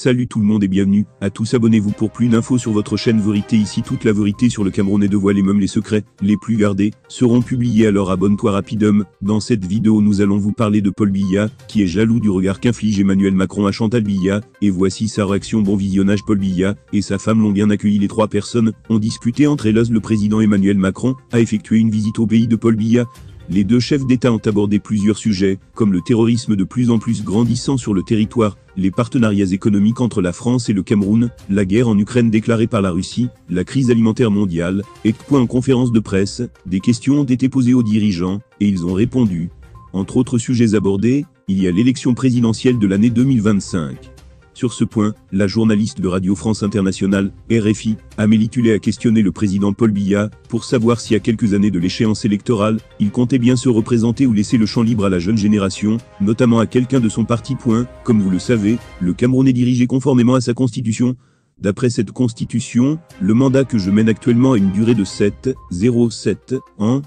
Salut tout le monde et bienvenue à tous, abonnez-vous pour plus d'infos sur votre chaîne Vérité. Ici toute la vérité sur le Cameroun est dévoilée, même les secrets les plus gardés seront publiés, alors abonne-toi rapidement. Dans cette vidéo nous allons vous parler de Paul Biya, qui est jaloux du regard qu'inflige Emmanuel Macron à Chantal Biya, et voici sa réaction. Bon visionnage. Paul Biya et sa femme l'ont bien accueilli, les trois personnes ont discuté entre elles. Le président Emmanuel Macron a effectué une visite au pays de Paul Biya. Les deux chefs d'État ont abordé plusieurs sujets, comme le terrorisme de plus en plus grandissant sur le territoire, les partenariats économiques entre la France et le Cameroun, la guerre en Ukraine déclarée par la Russie, la crise alimentaire mondiale, et en conférence de presse, des questions ont été posées aux dirigeants, et ils ont répondu. Entre autres sujets abordés, il y a l'élection présidentielle de l'année 2025. Sur ce point, la journaliste de Radio France Internationale, RFI, Amélie Tullet, a questionné le président Paul Biya pour savoir si à quelques années de l'échéance électorale, il comptait bien se représenter ou laisser le champ libre à la jeune génération, notamment à quelqu'un de son parti. Comme vous le savez, le Cameroun est dirigé conformément à sa constitution. D'après cette constitution, le mandat que je mène actuellement a une durée de 7,07 ans.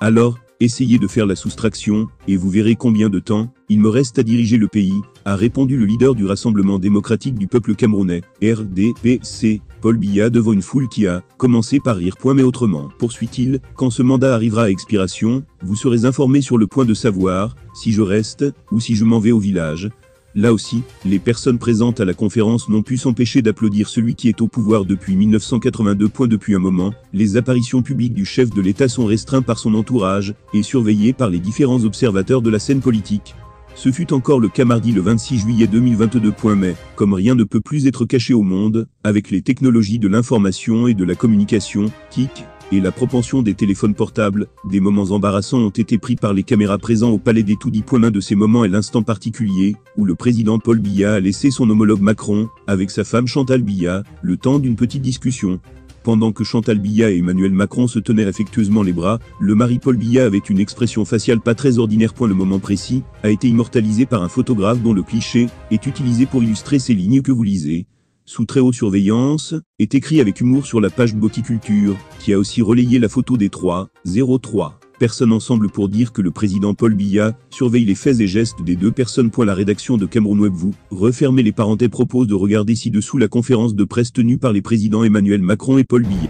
Alors, essayez de faire la soustraction, et vous verrez combien de temps il me reste à diriger le pays, a répondu le leader du Rassemblement démocratique du peuple camerounais, RDPC, Paul Biya, devant une foule qui a commencé par rire. Mais autrement, poursuit-il, quand ce mandat arrivera à expiration, vous serez informés sur le point de savoir si je reste ou si je m'en vais au village. Là aussi, les personnes présentes à la conférence n'ont pu s'empêcher d'applaudir celui qui est au pouvoir depuis 1982. Depuis un moment, les apparitions publiques du chef de l'État sont restreintes par son entourage et surveillées par les différents observateurs de la scène politique. Ce fut encore le cas mardi le 26 juillet 2022. Mais, comme rien ne peut plus être caché au monde, avec les technologies de l'information et de la communication, TIC, et la propension des téléphones portables, des moments embarrassants ont été pris par les caméras présents au Palais des Tout-Dits. L'un de ces moments est l'instant particulier, où le président Paul Biya a laissé son homologue Macron, avec sa femme Chantal Biya, le temps d'une petite discussion. Pendant que Chantal Biya et Emmanuel Macron se tenaient affectueusement les bras, le mari Paul Biya, avec une expression faciale pas très ordinaire. Le moment précis a été immortalisé par un photographe dont le cliché est utilisé pour illustrer ces lignes que vous lisez. Sous très haute surveillance, est écrit avec humour sur la page Boticulture, qui a aussi relayé la photo des 303 personnes ensemble pour dire que le président Paul Biya surveille les faits et gestes des deux personnes. La rédaction de Cameroun Web vous refermez les parenthèses propose de regarder ci-dessous la conférence de presse tenue par les présidents Emmanuel Macron et Paul Biya.